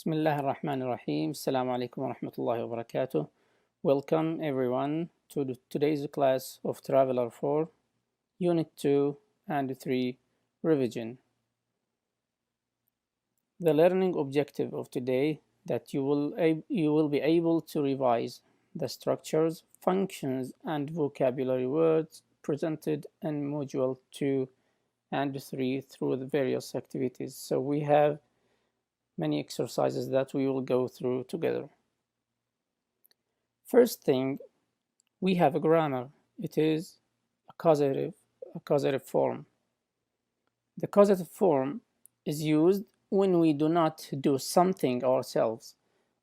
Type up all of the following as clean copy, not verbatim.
بسم الله الرحمن الرحيم. السلام عليكم ورحمة الله وبركاته. Welcome everyone to today's class of traveller4 Unit 2 and 3 revision. The learning objective of today that you will be able to revise the structures, functions and vocabulary words presented in module 2 and 3 through the various activities. So we have many exercises that we will go through together. First thing, we have a grammar. It is a causative form. The causative form is used when we do not do something ourselves,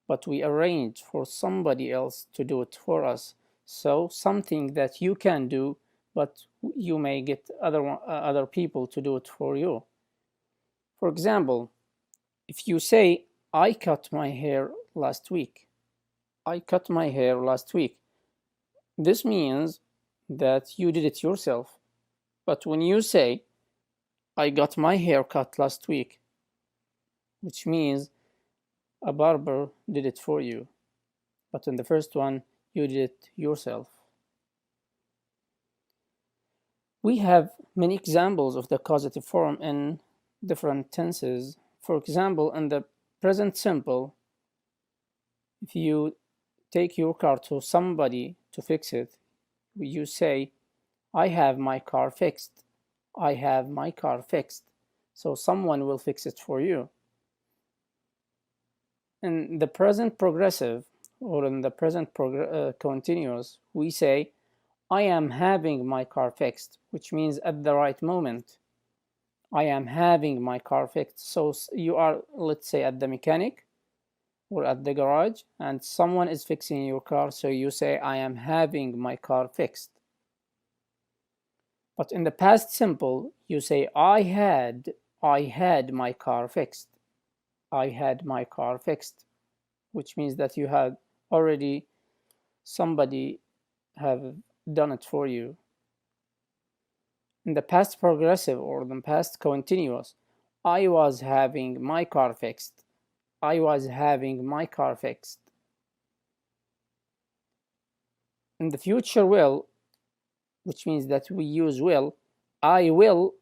but we arrange for somebody else to do it for us. So something that you can do, but you may get other people to do it for you. For example, if you say, I cut my hair last week. I cut my hair last week. This means that you did it yourself. But when you say, I got my hair cut last week, which means a barber did it for you. But in the first one, you did it yourself. We have many examples of the causative form in different tenses. For example, in the present simple, if you take your car to somebody to fix it, you say, I have my car fixed. I have my car fixed. So someone will fix it for you. In the present progressive or in the present continuous, we say, I am having my car fixed, which means at the right moment. I am having my car fixed. So you are, let's say, at the mechanic or at the garage and someone is fixing your car, so you say, I am having my car fixed. But in the past simple, you say, I had my car fixed. I had my car fixed, which means that you had already somebody have done it for you. In the past progressive or the past continuous, I was having my car fixed. I was having my car fixed. In the future will, which means that we use will, I will,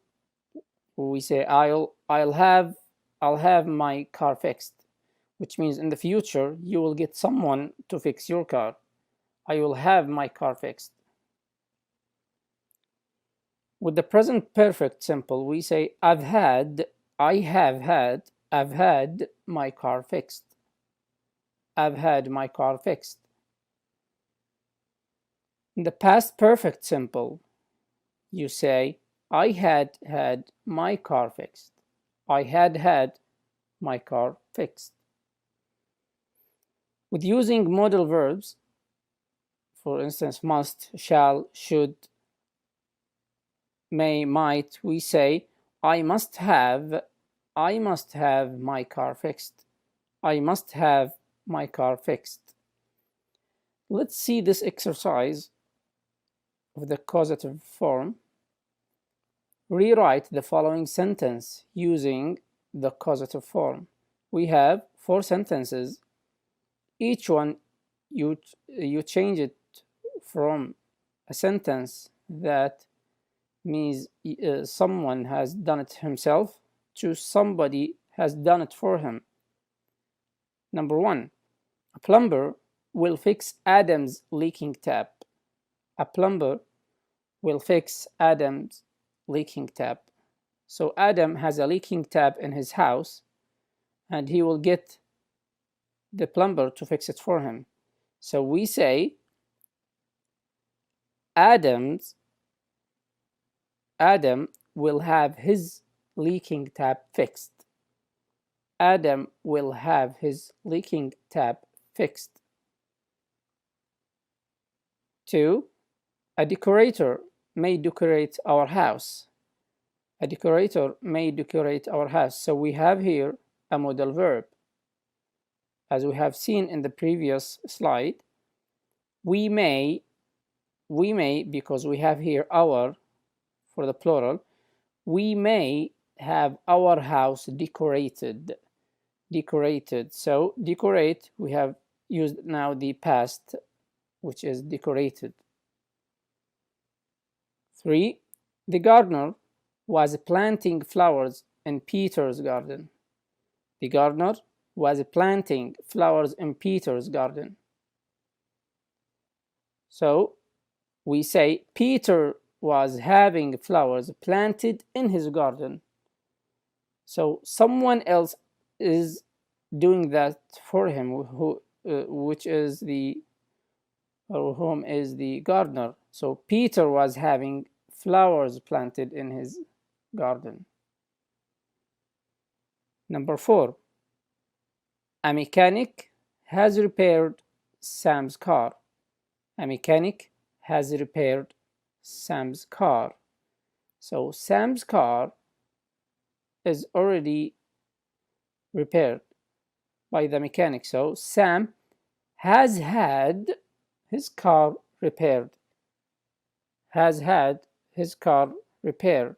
we say I'll have my car fixed, which means in the future you will get someone to fix your car. I will have my car fixed. With the present perfect simple, we say I have had my car fixed. I've had my car fixed. In the past perfect simple, you say I had my car fixed. I had my car fixed. With using modal verbs, for instance, must, shall, should, may, might, we say I must have my car fixed. I must have my car fixed. Let's see this exercise of the causative form. Rewrite the following sentence using the causative form. We have 4 sentences. Each one you change it from a sentence that means someone has done it himself to somebody has done it for him. Number 1, a plumber will fix Adam's leaking tap. A plumber will fix Adam's leaking tap. So Adam has a leaking tap in his house and he will get the plumber to fix it for him. So we say Adam will have his leaking tap fixed. Adam will have his leaking tap fixed. 2, a decorator may decorate our house. A decorator may decorate our house. So we have here a modal verb. As we have seen in the previous slide, we may, because we have here our for the plural, we may have our house decorated. decorated. So decorate, we have used now the past, which is decorated. 3. The gardener was planting flowers in Peter's garden. The gardener was planting flowers in Peter's garden. So we say Peter was having flowers planted in his garden. So someone else is doing that for him, which is the, or whom is the gardener. So Peter was having flowers planted in his garden. Number 4. A mechanic has repaired Sam's car. A mechanic has repaired Sam's car. So Sam's car is already repaired by the mechanic. So Sam has had his car repaired. Has had his car repaired.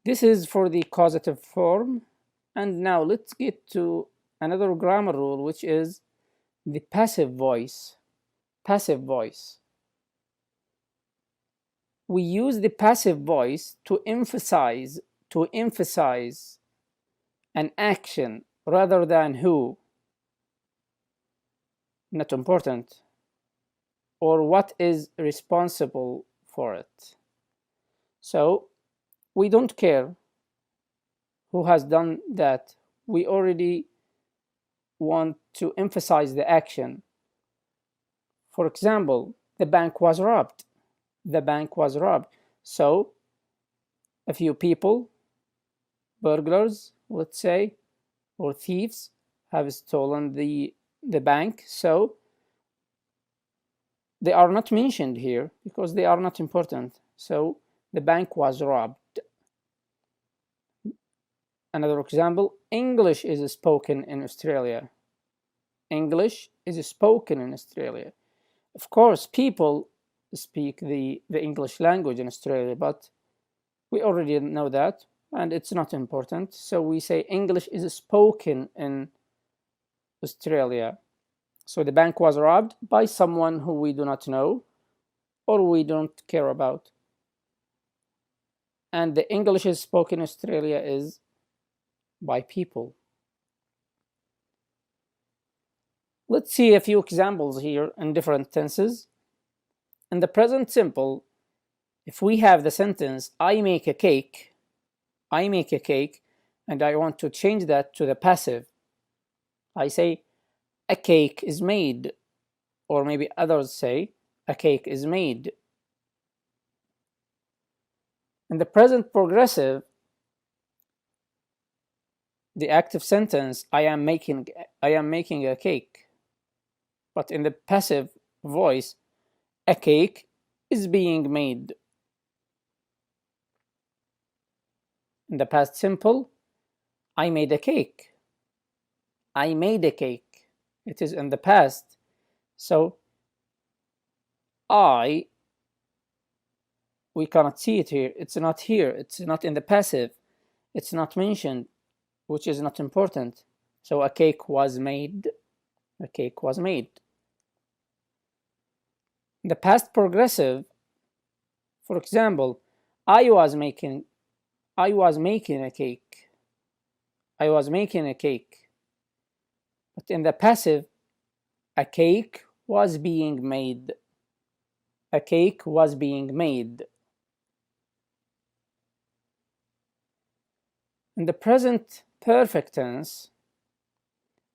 This is for the causative form. And now let's get to another grammar rule, which is the passive voice. Passive voice. We use the passive voice to emphasize an action rather than who, not important, or what is responsible for it. So we don't care who has done that. We already want to emphasize the action. For example, the bank was robbed. The bank was robbed. So a few people, burglars, let's say, or thieves, have stolen the bank. So they are not mentioned here because they are not important. So the bank was robbed. Another example, English is spoken in Australia. English is spoken in Australia. Of course, people speak the English language in Australia, but we already know that, and it's not important. So we say English is spoken in Australia. So the bank was robbed by someone who we do not know or we don't care about. And the English is spoken in Australia is by people. Let's see a few examples here in different tenses. In the present simple, if we have the sentence, I make a cake, and I want to change that to the passive, I say, a cake is made, or maybe others say, a cake is made. In the present progressive, the active sentence, I am making a cake. But in the passive voice, a cake is being made. In the past simple, I made a cake. I made a cake. It is in the past. So we cannot see it here. It's not here. It's not in the passive. It's not mentioned, which is not important. So a cake was made. A cake was made. In the past progressive, for example, I was making a cake. I was making a cake. But in the passive, a cake was being made. A cake was being made. In the present perfect tense,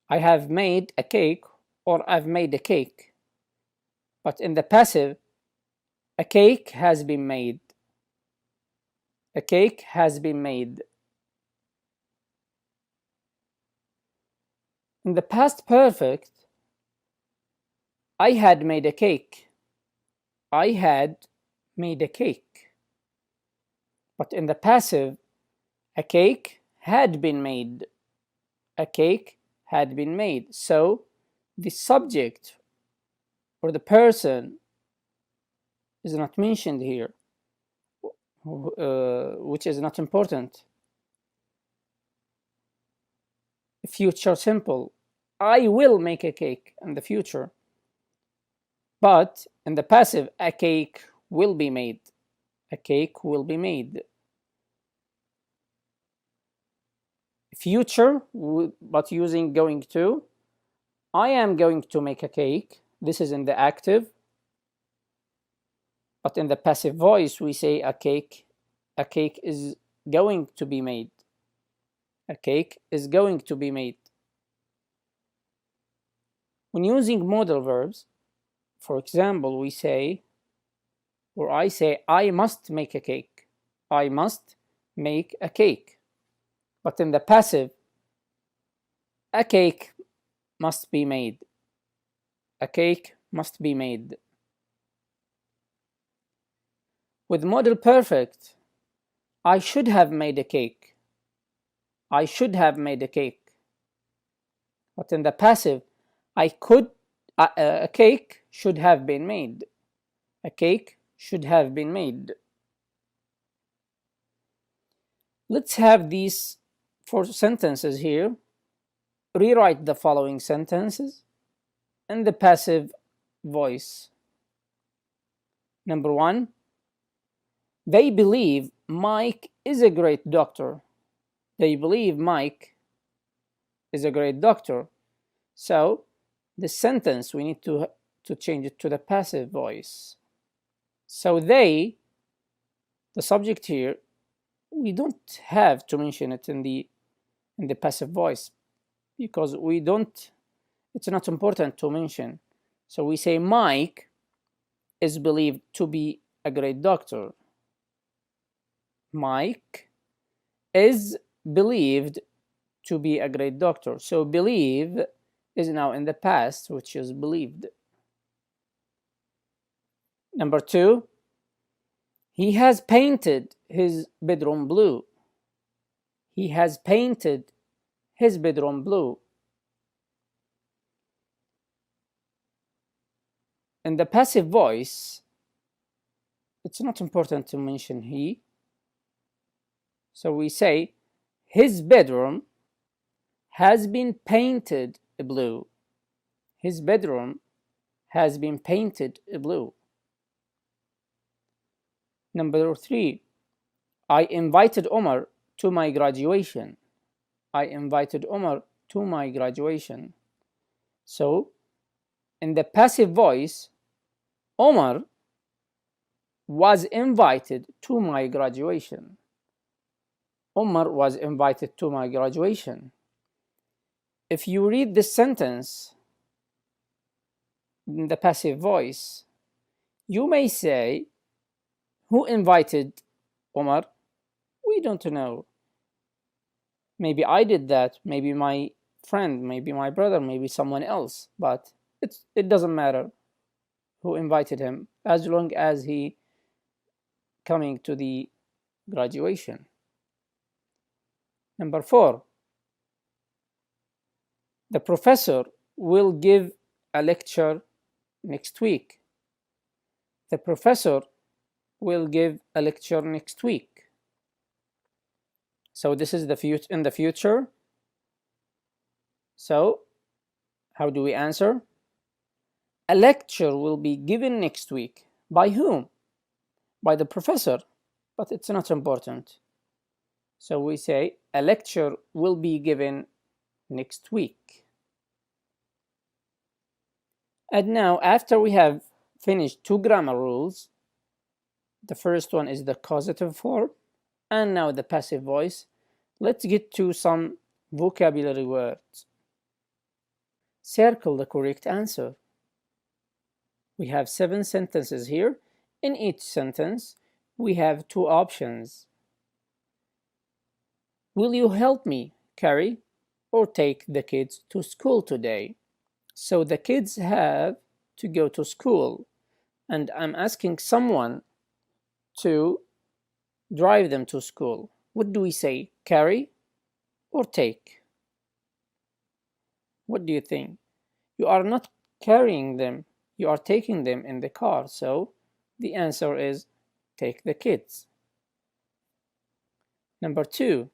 I have made a cake or I've made a cake. But in the passive, a cake has been made. A cake has been made. In the past perfect, I had made a cake. I had made a cake. But in the passive, a cake had been made. A cake had been made. So the subject or the person is not mentioned here, which is not important. future simple. I will make a cake in the future. But in the passive, a cake will be made. A cake will be made. Future, but using going to. I am going to make a cake. This is in the active. But in the passive voice, we say a cake is going to be made. A cake is going to be made. When using modal verbs, for example, we say, or I say, I must make a cake. I must make a cake. But in the passive, a cake must be made. A cake must be made. With modal perfect, I should have made a cake. I should have made a cake. But in the passive, a cake should have been made. A cake should have been made. Let's have these 4 sentences here. Rewrite the following sentences in the passive voice. Number 1, they believe Mike is a great doctor. They believe Mike is a great doctor. So the sentence, we need to change it to the passive voice. So they, the subject here, we don't have to mention it in the passive voice because it's not important to mention. So we say Mike is believed to be a great doctor. Mike is believed to be a great doctor. So believe is now in the past, which is believed. Number 2, he has painted his bedroom blue. He has painted his bedroom blue. In the passive voice, it's not important to mention he. So we say his bedroom has been painted blue. His bedroom has been painted blue. Number 3, I invited Omar to my graduation. I invited Omar to my graduation. So in the passive voice, Omar was invited to my graduation. Omar was invited to my graduation. If you read this sentence in the passive voice, you may say, who invited Omar? We don't know. Maybe I did that, maybe my friend, maybe my brother, maybe someone else, but it doesn't matter who invited him as long as he coming to the graduation. Number 4, the professor will give a lecture next week. The professor will give a lecture next week. So this is in the future. So how do we answer? A lecture will be given next week. By whom? By the professor, but it's not important. So we say a lecture will be given next week. And now, after we have finished 2 grammar rules, the first one is the causative form, and now the passive voice, let's get to some vocabulary words. Circle the correct answer. We have 7 sentences here. In each sentence, we have 2 options. Will you help me carry or take the kids to school today? So the kids have to go to school, and I'm asking someone to drive them to school. What do we say? Carry or take? What do you think? You are not carrying them, you are taking them in the car, so the answer is take the kids. Number 2,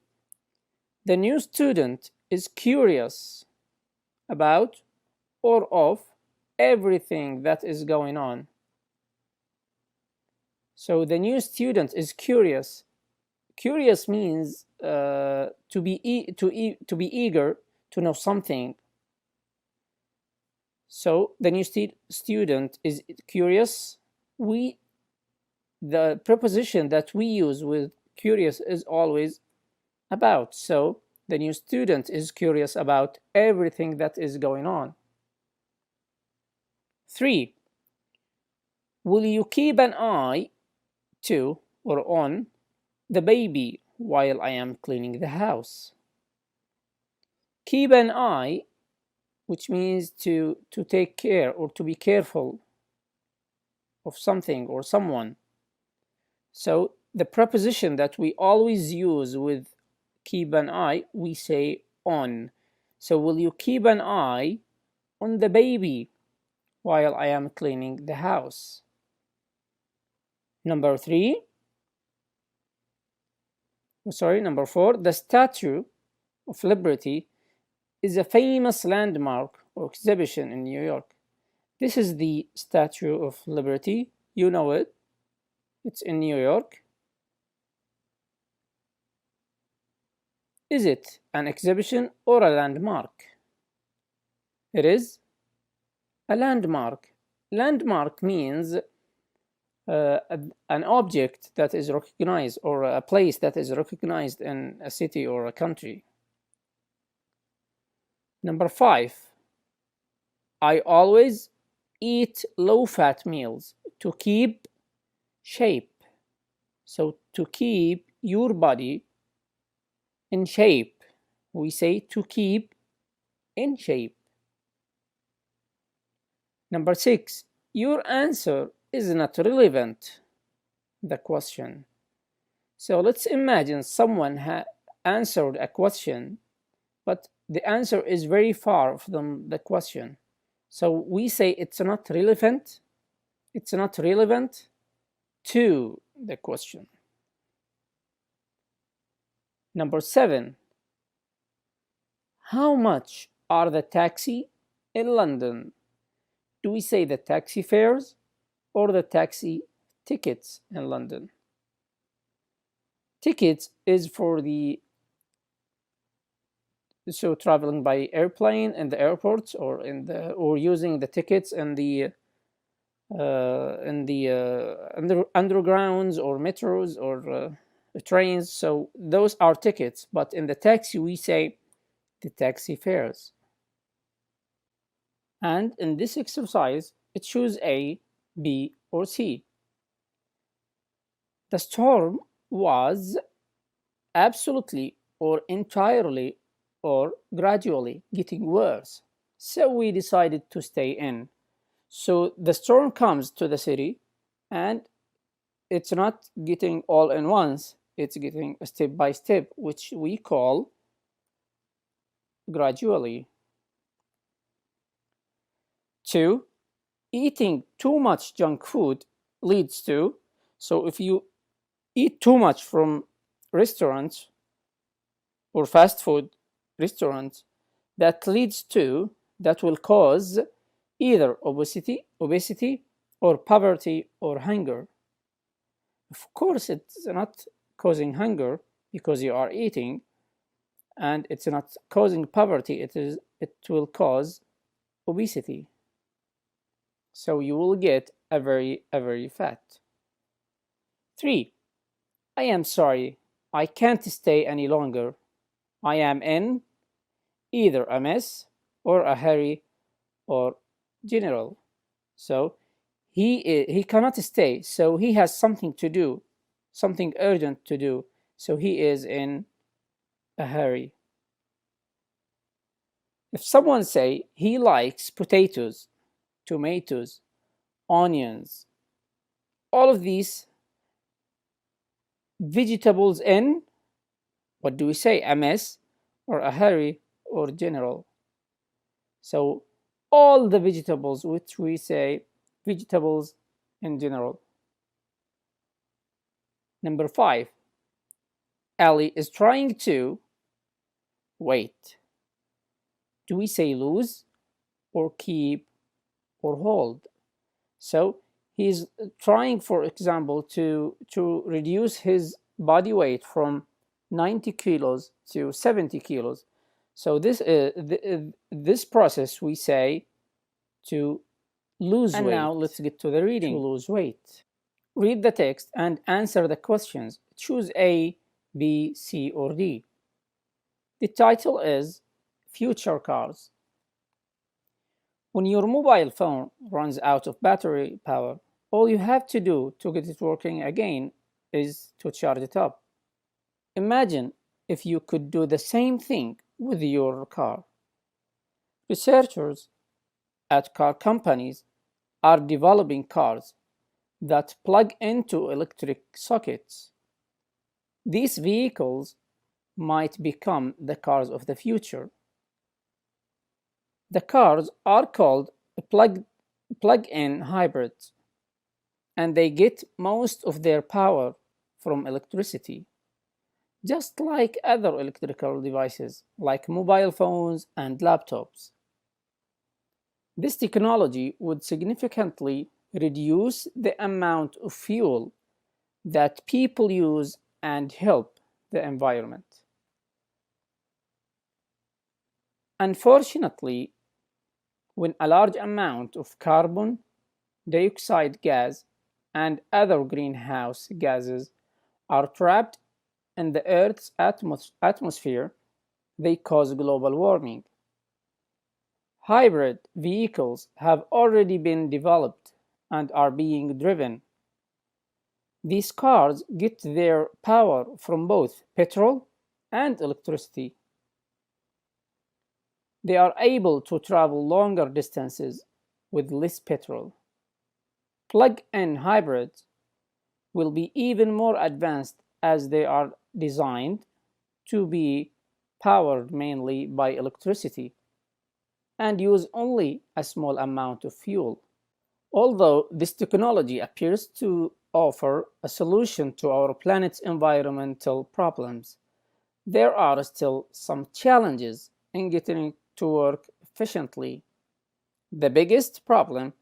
the new student is curious about or of everything that is going on. So the new student is curious. Curious means to be eager to know something. So the new student is curious. The preposition that we use with curious is always about. So the new student is curious about everything that is going on. 3. Will you keep an eye to or on the baby while I am cleaning the house? Keep an eye, which means to take care or to be careful of something or someone. So the preposition that we always use with keep an eye, we say on. So will you keep an eye on the baby while I am cleaning the house? Number 4, the Statue of Liberty is a famous landmark or exhibition in New York. This is the Statue of Liberty. You know it. It's in New York. Is it an exhibition or a landmark? It is a landmark. Landmark means an object that is recognized, or a place that is recognized in a city or a country. Number 5, I always eat low-fat meals to keep shape. So to keep your body in shape, we say to keep in shape. Number 6, your answer is not relevant, the question. So let's imagine someone answered a question, but the answer is very far from the question. So we say it's not relevant. It's not relevant to the question. Number 7, how much are the taxi in London? Do we say the taxi fares or the taxi tickets in London? Tickets is for traveling by airplane in the airports, or using the tickets in the undergrounds or metros or trains. So those are tickets, but in the taxi we say the taxi fares. And in this exercise, choose A, B, or C. The storm was absolutely or entirely or gradually getting worse, so we decided to stay in. So the storm comes to the city, and it's not getting all in once, it's getting step by step, which we call gradually. 2, eating too much junk food leads to, so if you eat too much from restaurants or fast food restaurants, that will cause either obesity or poverty or hunger. Of course, it's not causing hunger because you are eating, and it's not causing poverty. It will cause obesity. So you will get a very fat. 3, I am sorry, I can't stay any longer. I am in either a mess or a hurry or general. So he cannot stay, so he has something to do, something urgent to do, so he is in a hurry. If someone say he likes potatoes, tomatoes, onions, all of these vegetables in, what do we say, a mess or a hurry or general? So all the vegetables, which we say vegetables in general. Number 5, Ali is trying to wait. Do we say lose or keep or hold? So he's trying, for example, to reduce his body weight from 90 kilos to 70 kilos. So this process we say to lose weight. And now let's get to the reading. To lose weight. Read the text and answer the questions. Choose A, B, C, or D. The title is Future Cars. When your mobile phone runs out of battery power, all you have to do to get it working again is to charge it up. Imagine if you could do the same thing with your car. Researchers at car companies are developing cars that plug into electric sockets. These vehicles might become the cars of the future. The cars are called plug-in hybrids, and they get most of their power from electricity, just like other electrical devices like mobile phones and laptops. This technology would significantly reduce the amount of fuel that people use and help the environment. Unfortunately, when a large amount of carbon dioxide gas and other greenhouse gases are trapped in the Earth's atmosphere, they cause global warming. Hybrid vehicles have already been developed and are being driven. These cars get their power from both petrol and electricity. They are able to travel longer distances with less petrol. Plug-in hybrids will be even more advanced as they are designed to be powered mainly by electricity and use only a small amount of fuel. Although this technology appears to offer a solution to our planet's environmental problems, there are still some challenges in getting it to work efficiently. The biggest problem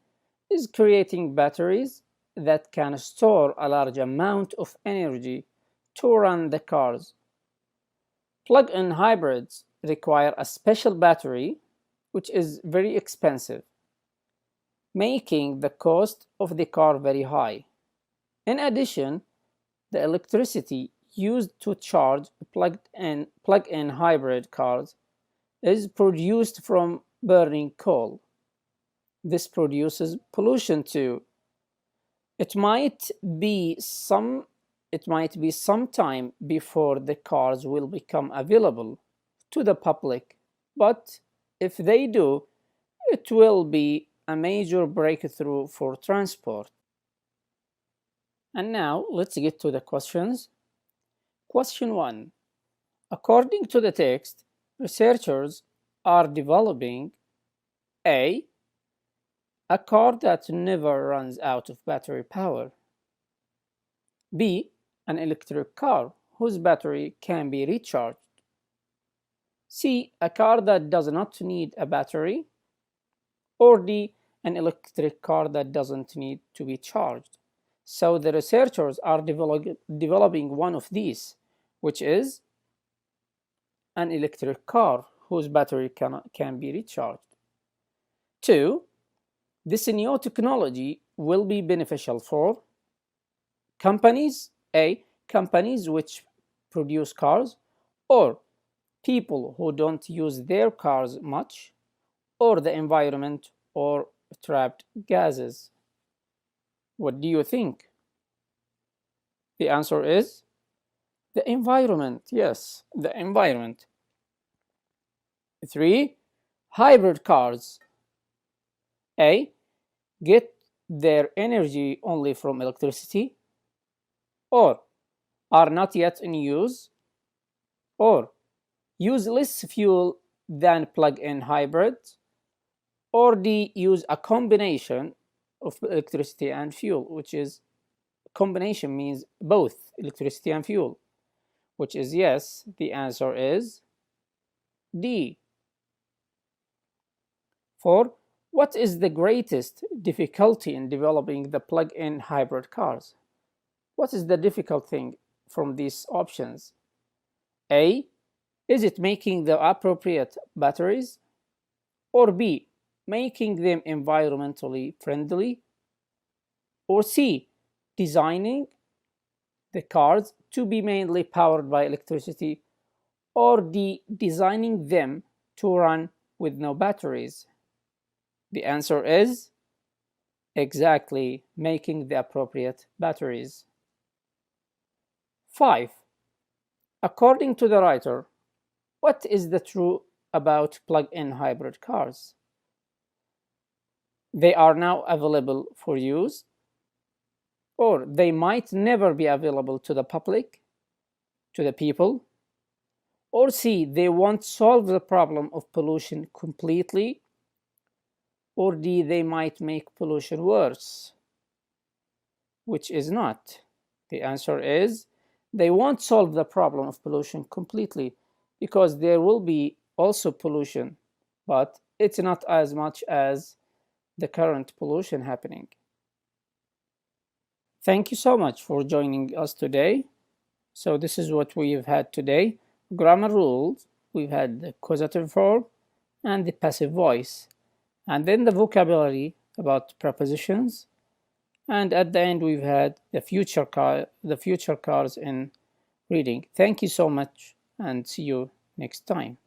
is creating batteries that can store a large amount of energy to run the cars. Plug-in hybrids require a special battery, which is very expensive, making the cost of the car very high. In addition, the electricity used to charge plug-in hybrid cars is produced from burning coal. This produces pollution too. It might be some time before the cars will become available to the public, but if they do, it will be a major breakthrough for transport. And now let's get to the questions. Question 1. According to the text, researchers are developing A car that never runs out of battery power. B, an electric car whose battery can be recharged. C, a car that does not need a battery. Or D, an electric car that doesn't need to be charged. So the researchers are developing one of these, which is an electric car whose battery can be recharged. 2, this new technology will be beneficial for companies, A, companies which produce cars, or people who don't use their cars much, or the environment, or trapped gases. What do you think? The answer is the environment. Yes, the environment. 3, hybrid cars. A, get their energy only from electricity, or are not yet in use, or use less fuel than plug-in hybrids, or D, use a combination of electricity and fuel, which is combination means both electricity and fuel, which is yes. The answer is D. 4. What is the greatest difficulty in developing the plug-in hybrid cars? What is the difficult thing from these options? A. Is it making the appropriate batteries? Or B. Making them environmentally friendly? Or C. Designing the cars to be mainly powered by electricity? Or D. Designing them to run with no batteries? The answer is exactly making the appropriate batteries. 5. According to the writer, what is the truth about plug-in hybrid cars? They are now available for use, or they might never be available to the public, to the people, or C. They won't solve the problem of pollution completely, or D. They might make pollution worse, which is not. The answer is they won't solve the problem of pollution completely, because there will be also pollution, but it's not as much as the current pollution happening. Thank you so much for joining us today. So this is what we've had today. Grammar rules, we've had the causative form and the passive voice, and then the vocabulary about prepositions, and at the end we've had the future cars in reading. Thank you so much, and see you next time.